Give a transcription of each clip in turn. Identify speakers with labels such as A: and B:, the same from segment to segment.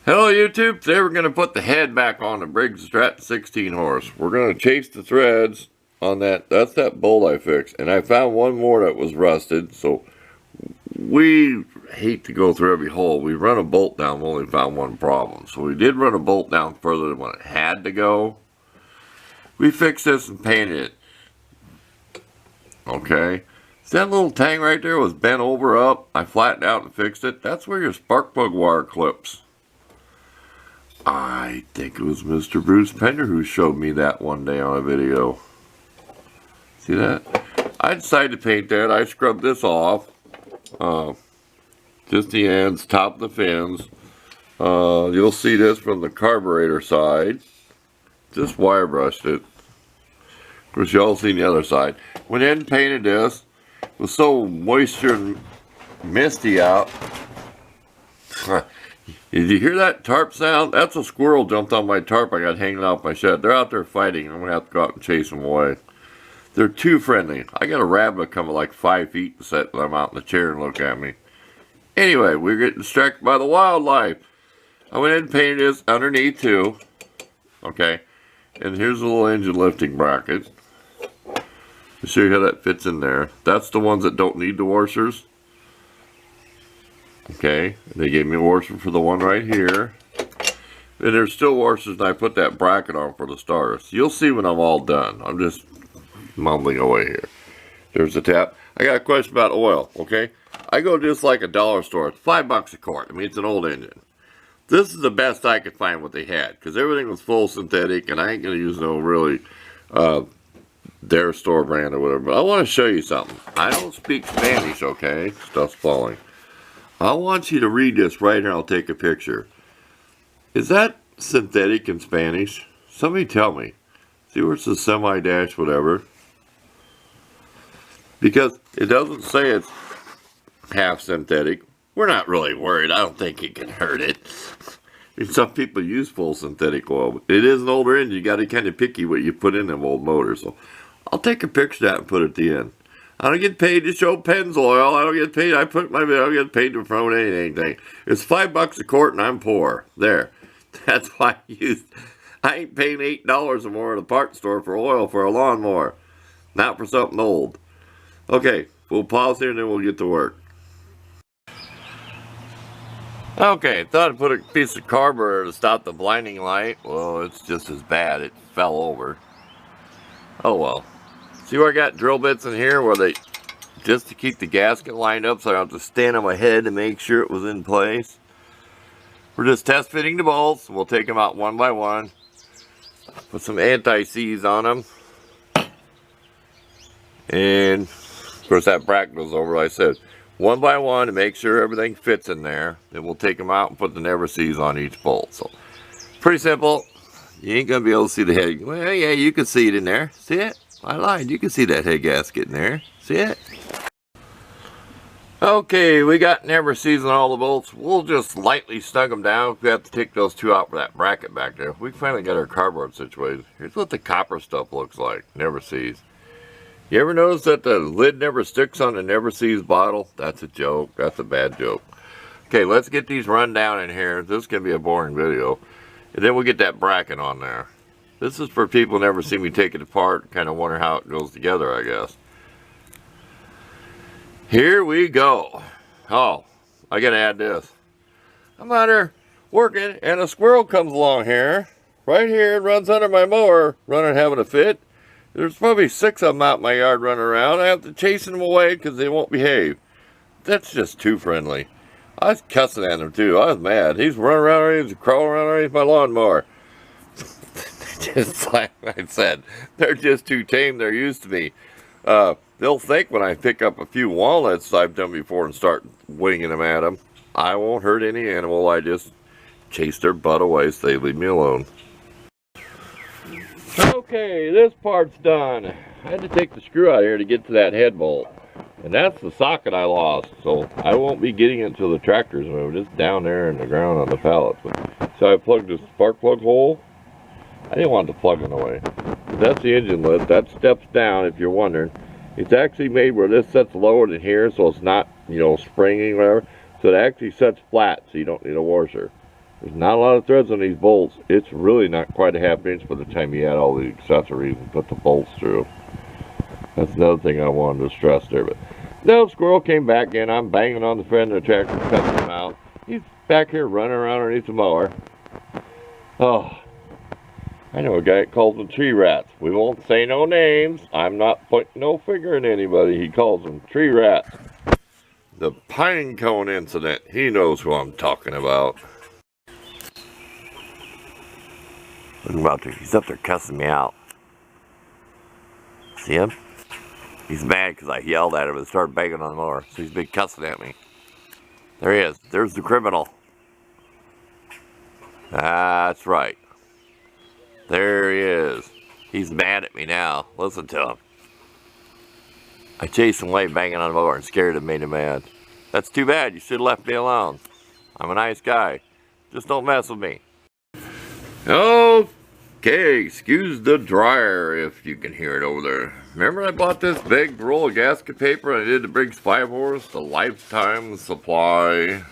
A: Hello YouTube, today we're going to put the head back on the Briggs Strat 16 horse. We're going to chase the threads on that's that bolt I fixed. And I found one more that was rusted, so we hate to go through every hole. We run a bolt down, we only found one problem. So we did run a bolt down further than what it had to go. We fixed this and painted it. Okay. See that little tang right there was bent over up? I flattened out and fixed it. That's where your spark plug wire clips. I think it was Mr. Bruce Pender who showed me that one day on a video. See that? I decided to paint that. I scrubbed this off. Just the ends, top of the fins. You'll see this from the carburetor side. Just wire brushed it. Of course, y'all seen the other side. Went in and painted this. It was so moisture and misty out. Did you hear that tarp sound? That's a squirrel jumped on my tarp I got hanging out my shed. They're out there fighting. I'm going to have to go out and chase them away. They're too friendly. I got a rabbit coming like 5 feet to set them out in the chair and look at me. Anyway, we're getting distracted by the wildlife. I went in and painted this underneath too. Okay. And here's a little engine lifting bracket. To show you how that fits in there. That's the ones that don't need the washers. Okay, they gave me a washer for the one right here. And there's still washers, and I put that bracket on for the stars. You'll see when I'm all done. I'm just mumbling away here. There's the tap. I got a question about oil, okay? I go just like a dollar store. It's $5 a quart. I mean, it's an old engine. This is the best I could find what they had, because everything was full synthetic, and I ain't going to use no really their store brand or whatever. But I want to show you something. I don't speak Spanish, okay? Stuff's falling. I want you to read this right here. I'll take a picture. Is that synthetic in Spanish? Somebody tell me. See where it says semi-dash whatever? Because it doesn't say it's half synthetic. We're not really worried. I don't think it can hurt it. I mean, some people use full synthetic oil. But it is an older engine. You got to be kind of picky what you put in them old motors. So I'll take a picture of that and put it at the end. I don't get paid to show Pennzoil. I don't get paid. I don't get paid to promote anything. It's $5 a quart and I'm poor. There. That's why I ain't paying $8 or more at a parts store for oil for a lawnmower. Not for something old. Okay, we'll pause here and then we'll get to work. Okay, thought I'd put a piece of carburetor to stop the blinding light. Well, it's just as bad. It fell over. Oh well. See where I got drill bits in here where just to keep the gasket lined up so I don't have to stand on my head to make sure it was in place. We're just test fitting the bolts. We'll take them out one by one. Put some anti-seize on them. And of course that bracket goes over, like I said, one by one to make sure everything fits in there. Then we'll take them out and put the never seize on each bolt. So pretty simple. You ain't gonna be able to see the head. Well, yeah, you can see it in there. See it? I lied. You can see that head gasket in there. See it? Okay, we got never seizing all the bolts. We'll just lightly snug them down. We have to take those two out for that bracket back there. We finally got our cardboard situated. Here's what the copper stuff looks like. Never seize. You ever notice that the lid never sticks on the never seize bottle? That's a joke. That's a bad joke. Okay, let's get these run down in here. This is going to be a boring video. And then we'll get that bracket on there. This is for people who never see me take it apart, kind of wonder how it goes together, I guess. Here we go. Oh, I gotta add this. I'm out here working, and a squirrel comes along here, right here, and runs under my mower, having a fit. There's probably 6 of them out in my yard running around. I have to chase them away because they won't behave. That's just too friendly. I was cussing at him too. I was mad. He's running around, he's crawling around underneath my lawnmower. Just like I said, they're just too tame. They're used to me. They'll think when I pick up a few walnuts I've done before and start winging them at them, I won't hurt any animal. I just chase their butt away so they leave me alone. Okay, this part's done. I had to take the screw out here to get to that head bolt. And that's the socket I lost, so I won't be getting it until the tractor's moved. It's down there in the ground on the pallet. So I plugged the spark plug hole. I didn't want the plug in the way. But that's the engine lid. That steps down, if you're wondering. It's actually made where this sets lower than here, so it's not, you know, springing or whatever. So it actually sets flat, so you don't need a washer. There's not a lot of threads on these bolts. It's really not quite a ½ inch by the time you add all the accessories and put the bolts through. That's another thing I wanted to stress there. But no, squirrel came back in. I'm banging on the front of the tractor, cutting him out. He's back here running around underneath the mower. Oh, I know a guy that calls them tree rats. We won't say no names. I'm not pointing no finger at anybody. He calls them tree rats. The pine cone incident. He knows who I'm talking about. Look him out there. He's up there cussing me out. See him? He's mad because I yelled at him and started banging on the mower. So he's been cussing at me. There he is. There's the criminal. That's right. There he is. He's mad at me now. Listen to him. I chased him away banging on the mower and scared him, made him mad. That's too bad. You should have left me alone. I'm a nice guy. Just don't mess with me. Okay, excuse the dryer if you can hear it over there. Remember I bought this big roll of gasket paper and I did the Briggs 5/4, the lifetime supply.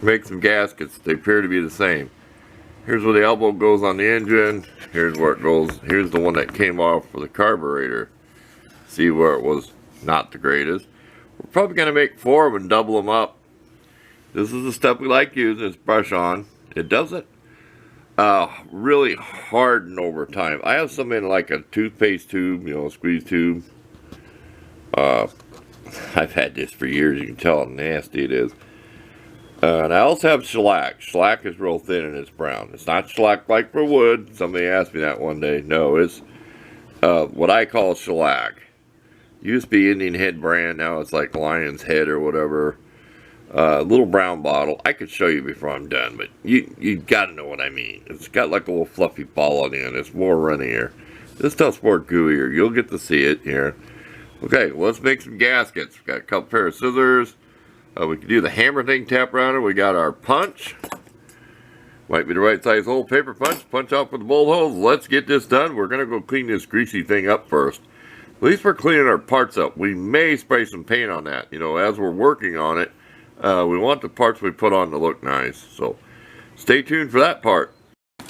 A: Make some gaskets. They appear to be the same. Here's where the elbow goes on the engine. Here's where it goes. Here's the one that came off for the carburetor. See where it was not the greatest. We're probably going to make 4 of them and double them up. This is the stuff we like using. It's brush on. It doesn't really harden over time. I have some in like a toothpaste tube, you know, a squeeze tube. I've had this for years. You can tell how nasty it is. And I also have shellac. Shellac is real thin and it's brown. It's not shellac like for wood. Somebody asked me that one day. No, it's what I call shellac. Used to be Indian Head brand. Now it's like Lion's Head or whatever. Little brown bottle. I could show you before I'm done, but you gotta know what I mean. It's got like a little fluffy ball on the end. It's more runnier. This stuff's more gooier. You'll get to see it here. Okay, well, let's make some gaskets. We've got a couple pair of scissors. We can do the hammer thing, tap rounder. We got our punch. Might be the right size hole. Paper punch. Punch out for the bolt holes. Let's get this done. We're going to go clean this greasy thing up first. At least we're cleaning our parts up. We may spray some paint on that. You know, as we're working on it, we want the parts we put on to look nice. So stay tuned for that part.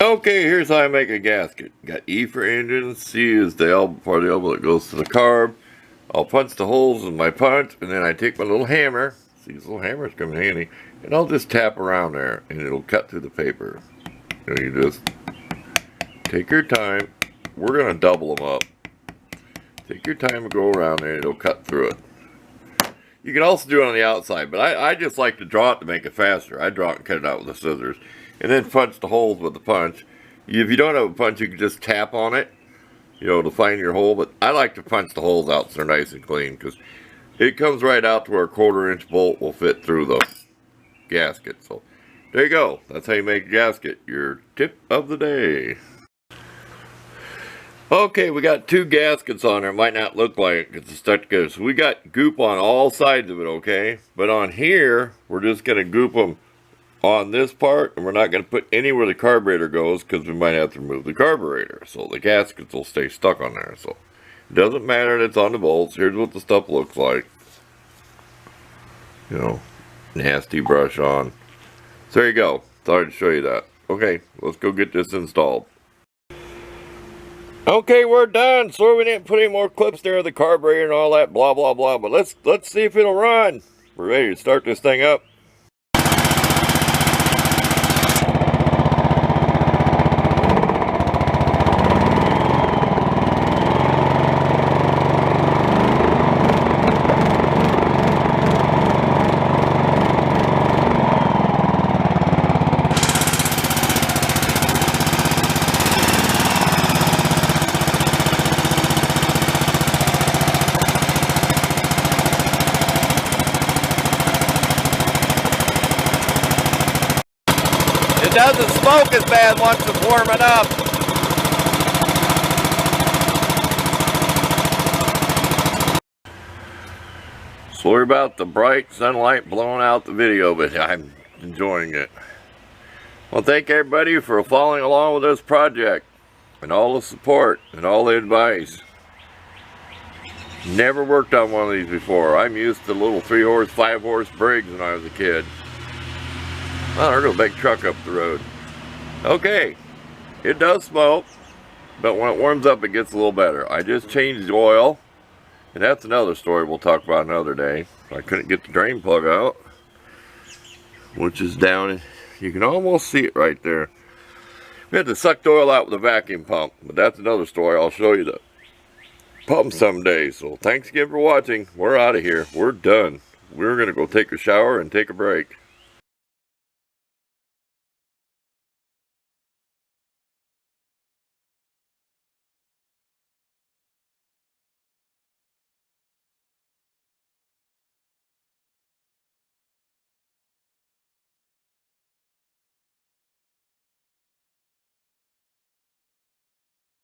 A: Okay, here's how I make a gasket. Got E for engine. C is the elbow, part of the elbow that goes to the carb. I'll punch the holes in my punch, and then I take my little hammer. See, these little hammers come in handy. And I'll just tap around there, and it'll cut through the paper. You know, you just take your time. We're going to double them up. Take your time and go around there, and it'll cut through it. You can also do it on the outside, but I just like to draw it to make it faster. I draw it and cut it out with the scissors. And then punch the holes with the punch. If you don't have a punch, you can just tap on it, you know, to find your hole. But I like to punch the holes out so they're nice and clean, because it comes right out to where a 1/4 inch bolt will fit through the gasket. So there you go. That's how you make a gasket. Your tip of the day. Okay, we got 2 gaskets on there. Might not look like it because it's stuck together. So we got goop on all sides of it, okay? But on here, we're just going to goop them on this part, and we're not going to put any where the carburetor goes because we might have to remove the carburetor. So the gaskets will stay stuck on there. So it doesn't matter that it's on the bolts. Here's what the stuff looks like. You know, nasty brush on. So there you go. Sorry to show you that. Okay, let's go get this installed. Okay, we're done. So we didn't put any more clips there of the carburetor and all that blah blah blah. But let's see if it'll run. We're ready to start this thing up. It doesn't smoke as bad once it's warming up. Sorry about the bright sunlight blowing out the video, but I'm enjoying it. Well, thank everybody for following along with this project and all the support and all the advice. Never worked on one of these before. I'm used to little 3-horse, 5-horse Briggs when I was a kid. Oh, there's a big truck up the road. Okay, it does smoke, but when it warms up, it gets a little better. I just changed the oil, and that's another story we'll talk about another day. I couldn't get the drain plug out, which is down. You can almost see it right there. We had to suck the oil out with a vacuum pump, but that's another story. I'll show you the pump someday. So thanks again for watching. We're out of here. We're done. We're going to go take a shower and take a break.